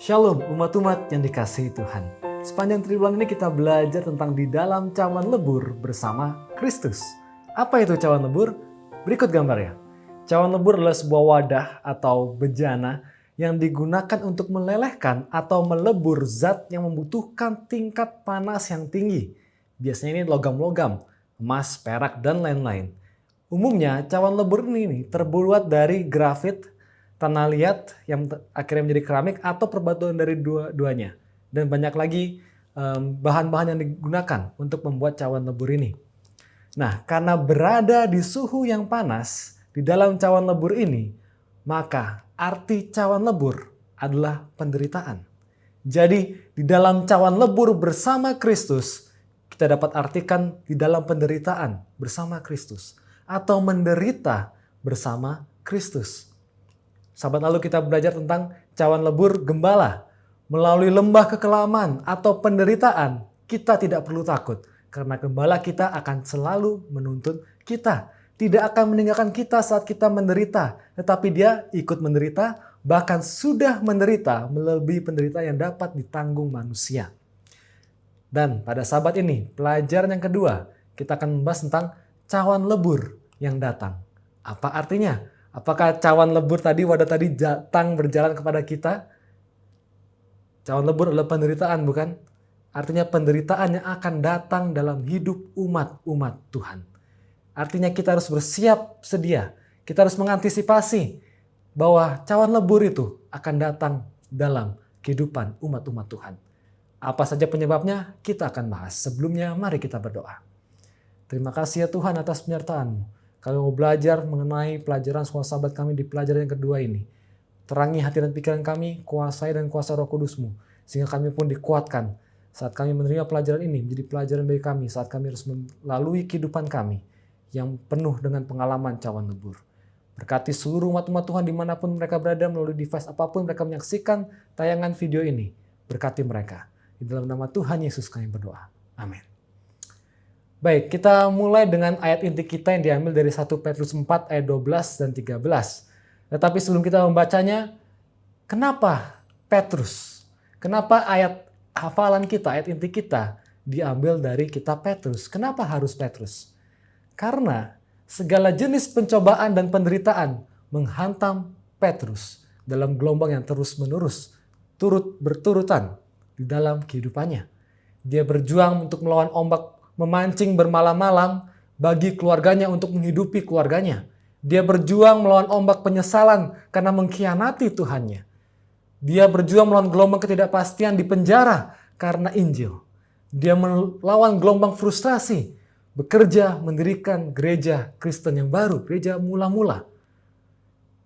Shalom umat-umat yang dikasihi Tuhan. Sepanjang tribulan ini kita belajar tentang di dalam cawan lebur bersama Kristus. Apa itu cawan lebur? Berikut gambarnya. Cawan lebur adalah sebuah wadah atau bejana yang digunakan untuk melelehkan atau melebur zat yang membutuhkan tingkat panas yang tinggi. Biasanya ini logam-logam, emas, perak, dan lain-lain. Umumnya cawan lebur ini terbuat dari grafit, tanah liat yang akhirnya menjadi keramik atau perbatuan dari dua-duanya. Dan banyak lagi bahan-bahan yang digunakan untuk membuat cawan lebur ini. Nah, karena berada di suhu yang panas di dalam cawan lebur ini, maka arti cawan lebur adalah penderitaan. Jadi, di dalam cawan lebur bersama Kristus, kita dapat artikan di dalam penderitaan bersama Kristus atau menderita bersama Kristus. Sahabat, lalu kita belajar tentang cawan lebur gembala. Melalui lembah kekelaman atau penderitaan, kita tidak perlu takut. Karena gembala kita akan selalu menuntun kita. Tidak akan meninggalkan kita saat kita menderita. Tetapi dia ikut menderita, bahkan sudah menderita melebihi penderitaan yang dapat ditanggung manusia. Dan pada sahabat ini, pelajaran yang kedua, kita akan membahas tentang cawan lebur yang datang. Apa artinya? Apakah cawan lebur tadi, wadah tadi datang berjalan kepada kita? Cawan lebur adalah penderitaan, bukan? Artinya penderitaan yang akan datang dalam hidup umat-umat Tuhan. Artinya kita harus bersiap sedia. Kita harus mengantisipasi bahwa cawan lebur itu akan datang dalam kehidupan umat-umat Tuhan. Apa saja penyebabnya? Kita akan bahas. Sebelumnya, mari kita berdoa. Terima kasih ya Tuhan atas penyertaan-Mu. Kalau mau belajar mengenai pelajaran sekolah sahabat kami di pelajaran yang kedua ini, terangi hati dan pikiran kami, kuasai dan kuasa Roh Kudus-Mu, sehingga kami pun dikuatkan saat kami menerima pelajaran ini menjadi pelajaran bagi kami saat kami harus melalui kehidupan kami yang penuh dengan pengalaman cawan lebur. Berkati seluruh umat-umat Tuhan dimanapun mereka berada melalui device apapun mereka menyaksikan tayangan video ini. Berkati mereka. Di dalam nama Tuhan Yesus kami berdoa. Amin. Baik, kita mulai dengan ayat inti kita yang diambil dari 1 Petrus 4 ayat 12 dan 13. Tetapi sebelum kita membacanya, kenapa Petrus? Kenapa ayat hafalan kita, ayat inti kita diambil dari kitab Petrus? Kenapa harus Petrus? Karena segala jenis pencobaan dan penderitaan menghantam Petrus dalam gelombang yang terus-menerus, berturutan di dalam kehidupannya. Dia berjuang untuk melawan ombak, memancing bermalam-malam bagi keluarganya untuk menghidupi keluarganya. Dia berjuang melawan ombak penyesalan karena mengkhianati Tuhannya. Dia berjuang melawan gelombang ketidakpastian di penjara karena Injil. Dia melawan gelombang frustrasi, bekerja mendirikan gereja Kristen yang baru, gereja mula-mula.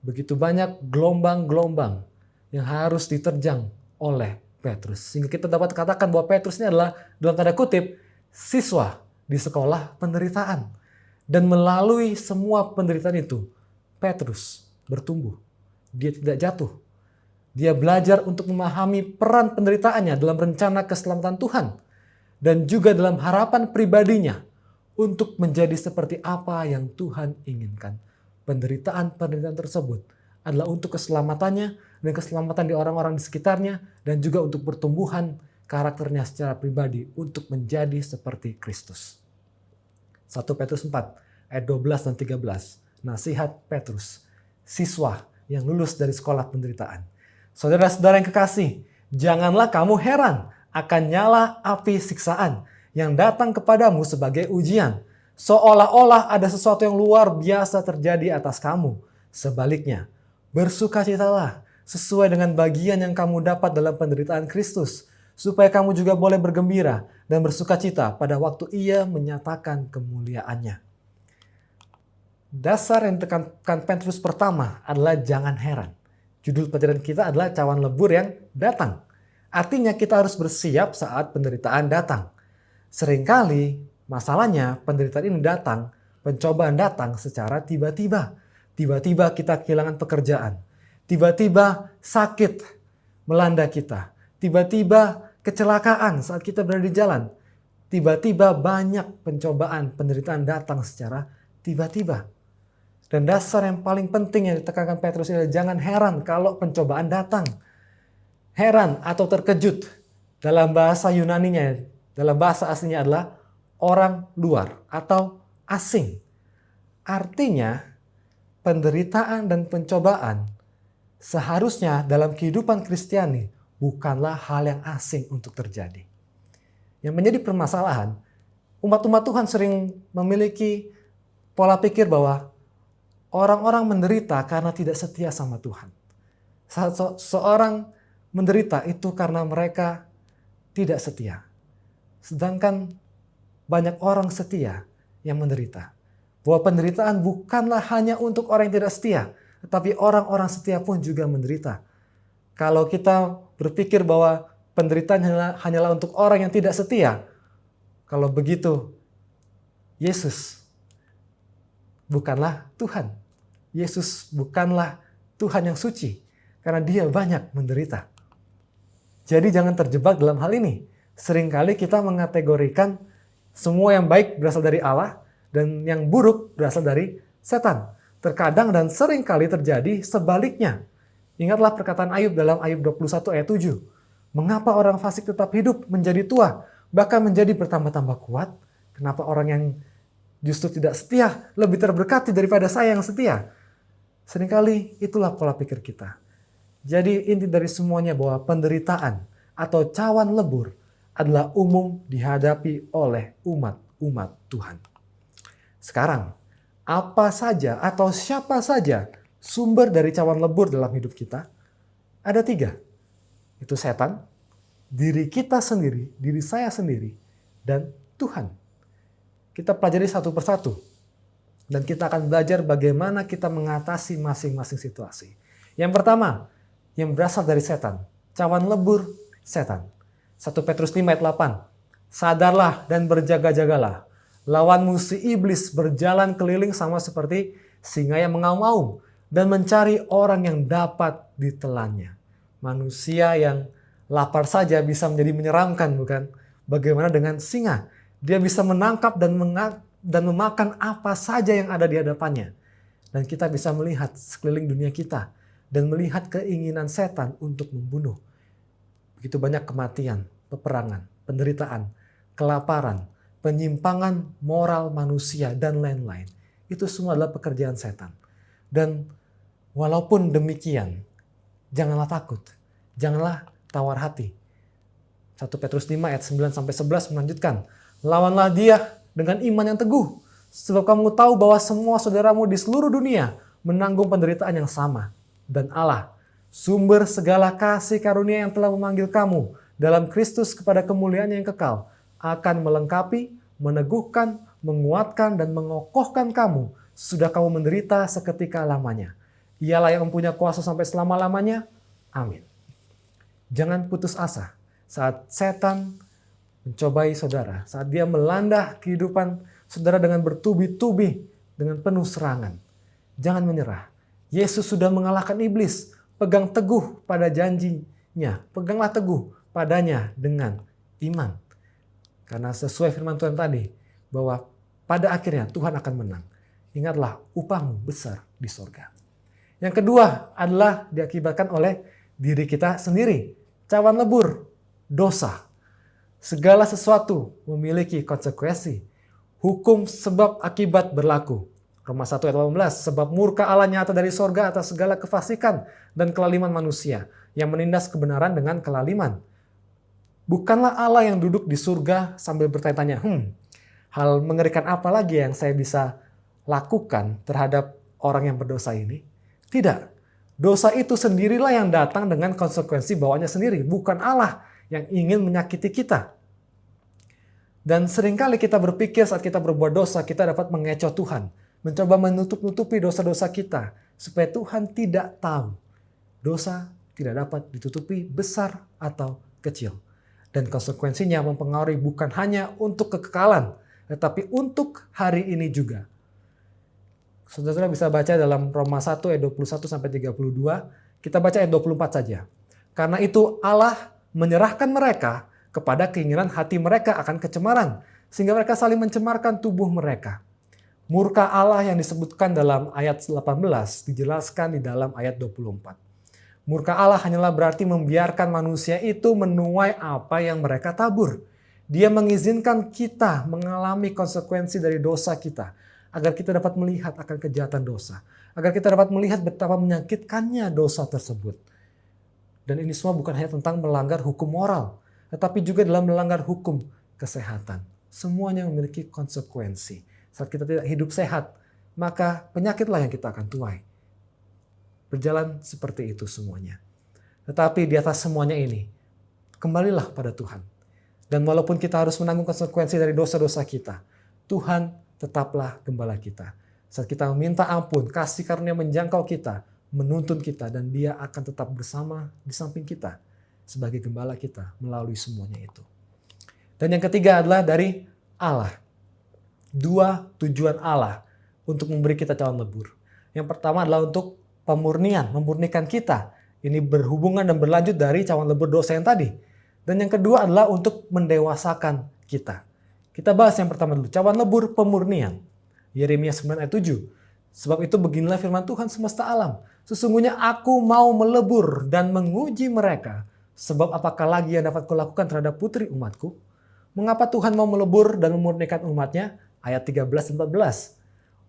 Begitu banyak gelombang-gelombang yang harus diterjang oleh Petrus. Sehingga kita dapat katakan bahwa Petrus ini adalah dalam tanda kutip siswa di sekolah penderitaan. Dan melalui semua penderitaan itu, Petrus bertumbuh. Dia tidak jatuh. Dia belajar untuk memahami peran penderitaannya dalam rencana keselamatan Tuhan. Dan juga dalam harapan pribadinya untuk menjadi seperti apa yang Tuhan inginkan. Penderitaan-penderitaan tersebut adalah untuk keselamatannya dan keselamatan di orang-orang di sekitarnya. Dan juga untuk pertumbuhan karakternya secara pribadi untuk menjadi seperti Kristus. 1 Petrus 4 ayat 12 dan 13. Nasihat Petrus, siswa yang lulus dari sekolah penderitaan. Saudara-saudara yang kekasih, janganlah kamu heran akan nyala api siksaan yang datang kepadamu sebagai ujian, seolah-olah ada sesuatu yang luar biasa terjadi atas kamu. Sebaliknya, bersukacitalah sesuai dengan bagian yang kamu dapat dalam penderitaan Kristus, supaya kamu juga boleh bergembira dan bersukacita pada waktu Ia menyatakan kemuliaannya. Dasar yang ditekankan Petrus pertama adalah jangan heran. Judul pelajaran kita adalah cawan lebur yang datang. Artinya kita harus bersiap saat penderitaan datang. Seringkali masalahnya penderitaan ini datang, pencobaan datang secara tiba-tiba. Tiba-tiba kita kehilangan pekerjaan. Tiba-tiba sakit melanda kita. Tiba-tiba kecelakaan saat kita berada di jalan. Tiba-tiba banyak pencobaan, penderitaan datang secara tiba-tiba. Dan dasar yang paling penting yang ditekankan Petrus adalah jangan heran kalau pencobaan datang. Heran atau terkejut dalam bahasa Yunaninya, dalam bahasa aslinya adalah orang luar atau asing. Artinya penderitaan dan pencobaan seharusnya dalam kehidupan Kristiani bukanlah hal yang asing untuk terjadi. Yang menjadi permasalahan, umat-umat Tuhan sering memiliki pola pikir bahwa orang-orang menderita karena tidak setia sama Tuhan. Seorang menderita itu karena mereka tidak setia. Sedangkan banyak orang setia yang menderita. Bahwa penderitaan bukanlah hanya untuk orang yang tidak setia, tetapi orang-orang setia pun juga menderita. Kalau kita berpikir bahwa penderitaan hanyalah untuk orang yang tidak setia, kalau begitu Yesus bukanlah Tuhan. Yesus bukanlah Tuhan yang suci, karena dia banyak menderita. Jadi jangan terjebak dalam hal ini. Seringkali kita mengategorikan semua yang baik berasal dari Allah dan yang buruk berasal dari setan. Terkadang dan seringkali terjadi sebaliknya. Ingatlah perkataan Ayub dalam Ayub 21 ayat 7. Mengapa orang fasik tetap hidup menjadi tua, bahkan menjadi bertambah-tambah kuat? Kenapa orang yang justru tidak setia lebih terberkati daripada saya yang setia? Seringkali itulah pola pikir kita. Jadi inti dari semuanya bahwa penderitaan atau cawan lebur adalah umum dihadapi oleh umat-umat Tuhan. Sekarang, apa saja atau siapa saja sumber dari cawan lebur dalam hidup kita? Ada 3. Itu setan, diri kita sendiri, diri saya sendiri, dan Tuhan. Kita pelajari satu persatu. Dan kita akan belajar bagaimana kita mengatasi masing-masing situasi. Yang pertama, yang berasal dari setan. Cawan lebur setan. 1 Petrus 5 ayat 8. Sadarlah dan berjaga-jagalah. Lawanmu si iblis berjalan keliling sama seperti singa yang mengaum-aum dan mencari orang yang dapat ditelannya. Manusia yang lapar saja bisa menjadi menyeramkan, bukan? Bagaimana dengan singa? Dia bisa menangkap dan memakan apa saja yang ada di hadapannya. Dan kita bisa melihat sekeliling dunia kita dan melihat keinginan setan untuk membunuh. Begitu banyak kematian, peperangan, penderitaan, kelaparan, penyimpangan moral manusia, dan lain-lain. Itu semua adalah pekerjaan setan. Dan walaupun demikian, janganlah takut, janganlah tawar hati. 1 Petrus 5 ayat 9-11 melanjutkan, lawanlah dia dengan iman yang teguh, sebab kamu tahu bahwa semua saudaramu di seluruh dunia menanggung penderitaan yang sama. Dan Allah, sumber segala kasih karunia yang telah memanggil kamu dalam Kristus kepada kemuliaan yang kekal, akan melengkapi, meneguhkan, menguatkan, dan mengokohkan kamu sudah kamu menderita seketika lamanya. Ialah yang mempunyai kuasa sampai selama-lamanya. Amin. Jangan putus asa saat setan mencobai saudara, saat dia melanda kehidupan saudara dengan bertubi-tubi, dengan penuh serangan. Jangan menyerah. Yesus sudah mengalahkan iblis. Pegang teguh pada janjinya. Peganglah teguh padanya dengan iman. Karena sesuai firman Tuhan tadi, bahwa pada akhirnya Tuhan akan menang. Ingatlah, upahmu besar di sorga. Yang kedua adalah diakibatkan oleh diri kita sendiri. Cawan lebur, dosa. Segala sesuatu memiliki konsekuensi. Hukum sebab akibat berlaku. Roma 1 ayat 18, sebab murka Allah nyata dari sorga atas segala kefasikan dan kelaliman manusia yang menindas kebenaran dengan kelaliman. Bukanlah Allah yang duduk di surga sambil bertanya-tanya, hal mengerikan apa lagi yang saya bisa lakukan terhadap orang yang berdosa ini? Tidak. Dosa itu sendirilah yang datang dengan konsekuensi bawaannya sendiri, bukan Allah yang ingin menyakiti kita. Dan seringkali kita berpikir saat kita berbuat dosa, kita dapat mengecoh Tuhan. Mencoba menutup-nutupi dosa-dosa kita. Supaya Tuhan tidak tahu. Dosa tidak dapat ditutupi besar atau kecil. Dan konsekuensinya mempengaruhi bukan hanya untuk kekekalan, tetapi untuk hari ini juga. Saudara bisa baca dalam Roma 1 ayat 21-32. Kita baca ayat 24 saja. Karena itu Allah menyerahkan mereka kepada keinginan hati mereka akan kecemaran. Sehingga mereka saling mencemarkan tubuh mereka. Murka Allah yang disebutkan dalam ayat 18 dijelaskan di dalam ayat 24. Murka Allah hanyalah berarti membiarkan manusia itu menuai apa yang mereka tabur. Dia mengizinkan kita mengalami konsekuensi dari dosa kita, agar kita dapat melihat akan kejahatan dosa, agar kita dapat melihat betapa menyakitkannya dosa tersebut. Dan ini semua bukan hanya tentang melanggar hukum moral, tetapi juga dalam melanggar hukum kesehatan. Semuanya memiliki konsekuensi. Saat kita tidak hidup sehat, maka penyakitlah yang kita akan tuai. Berjalan seperti itu semuanya. Tetapi di atas semuanya ini, kembalilah pada Tuhan. Dan walaupun kita harus menanggung konsekuensi dari dosa-dosa kita, Tuhan tetaplah gembala kita. Saat kita meminta ampun, kasih karunia menjangkau kita, menuntun kita, dan Dia akan tetap bersama di samping kita sebagai gembala kita melalui semuanya itu. Dan yang ketiga adalah dari Allah. Dua tujuan Allah untuk memberi kita cawan lebur. Yang pertama adalah untuk pemurnian, memurnikan kita. Ini berhubungan dan berlanjut dari cawan lebur dosa yang tadi. Dan yang kedua adalah untuk mendewasakan kita. Kita bahas yang pertama dulu, cawan lebur pemurnian. Yeremia 9 ayat 7. Sebab itu beginilah firman Tuhan semesta alam. Sesungguhnya aku mau melebur dan menguji mereka. Sebab apakah lagi yang dapat kulakukan terhadap putri umatku? Mengapa Tuhan mau melebur dan memurnikan umatnya? Ayat 13 dan 14.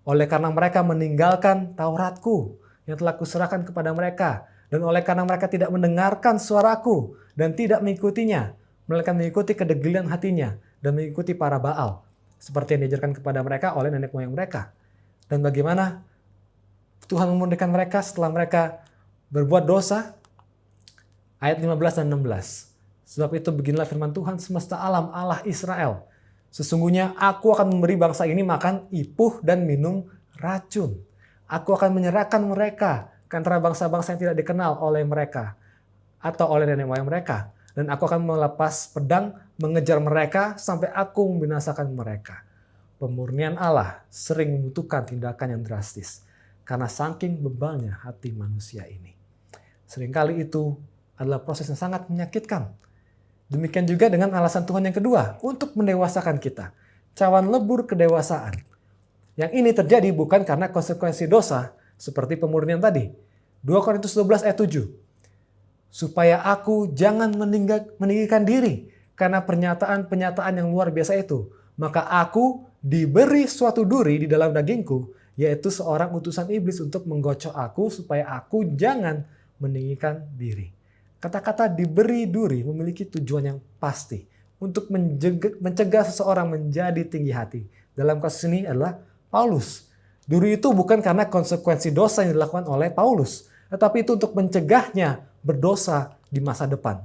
Oleh karena mereka meninggalkan Tauratku yang telah kuserahkan kepada mereka. Dan oleh karena mereka tidak mendengarkan suaraku dan tidak mengikutinya, melainkan mengikuti kedegilan hatinya dan mengikuti para Baal, seperti yang diajarkan kepada mereka oleh nenek moyang mereka. Dan bagaimana Tuhan memurnikan mereka setelah mereka berbuat dosa? Ayat 15 dan 16. Sebab itu beginilah firman Tuhan semesta alam, Allah Israel. Sesungguhnya aku akan memberi bangsa ini makan ipuh dan minum racun. Aku akan menyerahkan mereka ke antara bangsa-bangsa yang tidak dikenal oleh mereka atau oleh nenek moyang mereka. Dan aku akan melepas pedang mengejar mereka sampai aku membinasakan mereka. Pemurnian Allah sering membutuhkan tindakan yang drastis karena saking bebalnya hati manusia ini. Seringkali itu adalah proses yang sangat menyakitkan. Demikian juga dengan alasan Tuhan yang kedua, untuk mendewasakan kita. Cawan lebur kedewasaan. Yang ini terjadi bukan karena konsekuensi dosa seperti pemurnian tadi. 2 Korintus 12 ayat 7. Supaya aku jangan meninggikan diri karena pernyataan-pernyataan yang luar biasa itu. Maka aku diberi suatu duri di dalam dagingku, yaitu seorang utusan iblis untuk menggocok aku supaya aku jangan meninggikan diri. Kata-kata diberi duri memiliki tujuan yang pasti untuk mencegah seseorang menjadi tinggi hati. Dalam kasus ini adalah Paulus. Duri itu bukan karena konsekuensi dosa yang dilakukan oleh Paulus, tetapi itu untuk mencegahnya berdosa di masa depan.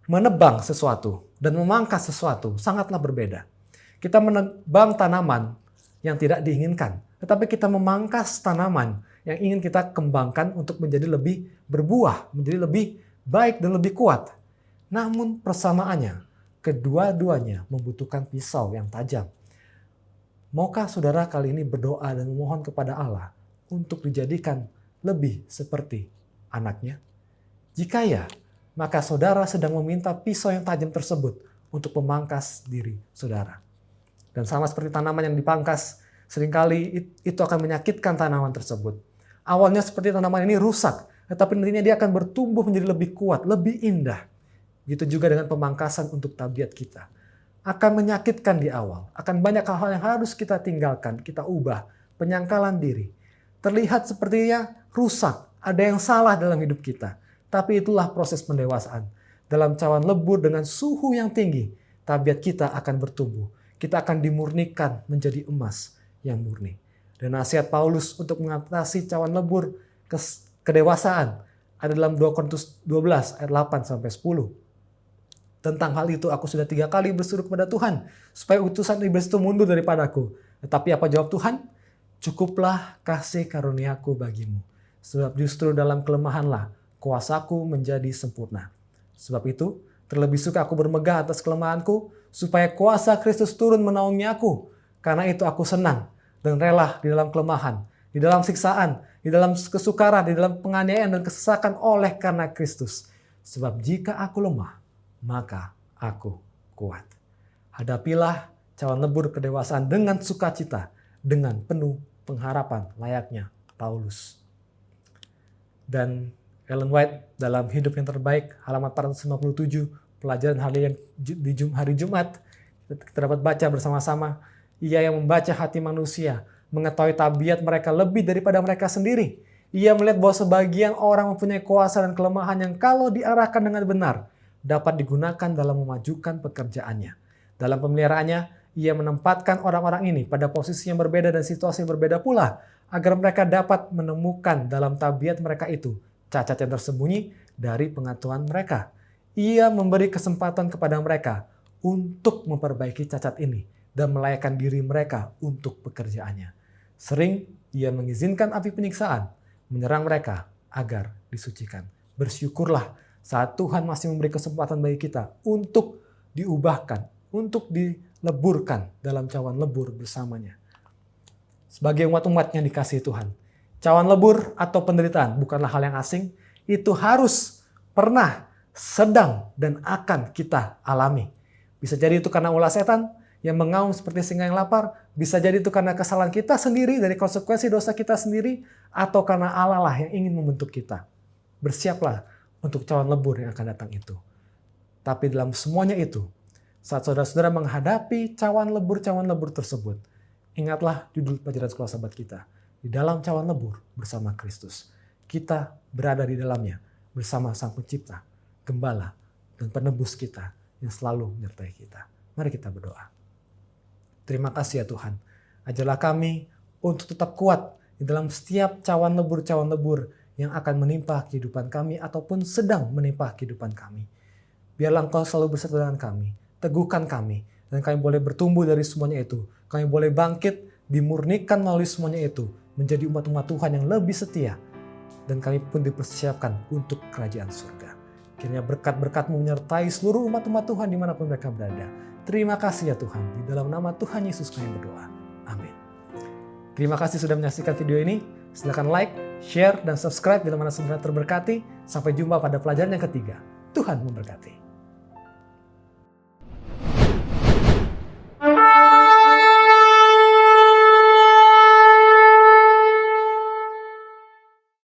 Menebang sesuatu dan memangkas sesuatu sangatlah berbeda. Kita menebang tanaman yang tidak diinginkan, tetapi kita memangkas tanaman yang ingin kita kembangkan untuk menjadi lebih berbuah, menjadi lebih baik dan lebih kuat. Namun persamaannya, kedua-duanya membutuhkan pisau yang tajam. Maukah saudara kali ini berdoa dan memohon kepada Allah untuk dijadikan lebih seperti anaknya? Jika ya, maka saudara sedang meminta pisau yang tajam tersebut untuk memangkas diri saudara. Dan sama seperti tanaman yang dipangkas, seringkali itu akan menyakitkan tanaman tersebut. Awalnya seperti tanaman ini rusak, tetapi nantinya dia akan bertumbuh menjadi lebih kuat, lebih indah. Gitu juga dengan pemangkasan untuk tabiat kita. Akan menyakitkan di awal, akan banyak hal-hal yang harus kita tinggalkan, kita ubah, penyangkalan diri. Terlihat sepertinya rusak, ada yang salah dalam hidup kita. Tapi itulah proses pendewasaan. Dalam cawan lebur dengan suhu yang tinggi, tabiat kita akan bertumbuh. Kita akan dimurnikan menjadi emas yang murni. Dan nasihat Paulus untuk mengatasi cawan lebur kedewasaan ada dalam 2 Korintus 12 ayat 8 sampai 10. Tentang hal itu aku sudah 3 kali berseru kepada Tuhan supaya utusan iblis itu mundur daripadaku. Tetapi apa jawab Tuhan? Cukuplah kasih karuniaku bagimu. Sebab justru dalam kelemahanlah kuasaku menjadi sempurna. Sebab itu terlebih suka aku bermegah atas kelemahanku supaya kuasa Kristus turun menaungi aku. Karena itu aku senang dan rela di dalam kelemahan, di dalam siksaan, di dalam kesukaran, di dalam penganiayaan dan kesesakan oleh karena Kristus. Sebab jika aku lemah, maka aku kuat. Hadapilah cawan lebur kedewasaan dengan sukacita, dengan penuh pengharapan layaknya Paulus. Dan Ellen White dalam Hidup yang Terbaik, halaman 457, pelajaran hari Jumat, kita dapat baca bersama-sama, Ia yang membaca hati manusia, mengetahui tabiat mereka lebih daripada mereka sendiri. Ia melihat bahwa sebagian orang mempunyai kuasa dan kelemahan yang kalau diarahkan dengan benar, dapat digunakan dalam memajukan pekerjaannya. Dalam pemeliharaannya, Ia menempatkan orang-orang ini pada posisi yang berbeda dan situasi yang berbeda pula, agar mereka dapat menemukan dalam tabiat mereka itu cacat yang tersembunyi dari pengetahuan mereka. Ia memberi kesempatan kepada mereka untuk memperbaiki cacat ini dan melayakkan diri mereka untuk pekerjaannya. Sering Ia mengizinkan api penyiksaan menyerang mereka agar disucikan. Bersyukurlah saat Tuhan masih memberi kesempatan bagi kita untuk diubahkan, untuk dileburkan dalam cawan lebur bersamanya. Sebagai umat-umat yang dikasihi Tuhan, cawan lebur atau penderitaan bukanlah hal yang asing, itu harus, pernah, sedang, dan akan kita alami. Bisa jadi itu karena ulah setan yang mengaum seperti singa yang lapar, bisa jadi itu karena kesalahan kita sendiri dari konsekuensi dosa kita sendiri, atau karena Allah lah yang ingin membentuk kita. Bersiaplah untuk cawan lebur yang akan datang itu. Tapi dalam semuanya itu, saat saudara-saudara menghadapi cawan lebur tersebut, ingatlah judul pelajaran sekolah sahabat kita. Di dalam cawan lebur bersama Kristus. Kita berada di dalamnya bersama Sang Pencipta, Gembala, dan Penebus kita yang selalu menyertai kita. Mari kita berdoa. Terima kasih ya Tuhan. Ajarlah kami untuk tetap kuat di dalam setiap cawan lebur yang akan menimpa kehidupan kami ataupun sedang menimpa kehidupan kami. Biarlah Engkau selalu beserta dengan kami. Teguhkan kami. Dan kami boleh bertumbuh dari semuanya itu. Kami boleh bangkit, dimurnikan melalui semuanya itu. Menjadi umat-umat Tuhan yang lebih setia. Dan kami pun dipersiapkan untuk kerajaan surga. Kiranya berkat-berkat-Mu menyertai seluruh umat-umat Tuhan dimanapun mereka berada. Terima kasih ya Tuhan. Di dalam nama Tuhan Yesus kami berdoa. Amin. Terima kasih sudah menyaksikan video ini. Silakan like, share, dan subscribe bila mana saudara terberkati. Sampai jumpa pada pelajaran yang ketiga. Tuhan memberkati.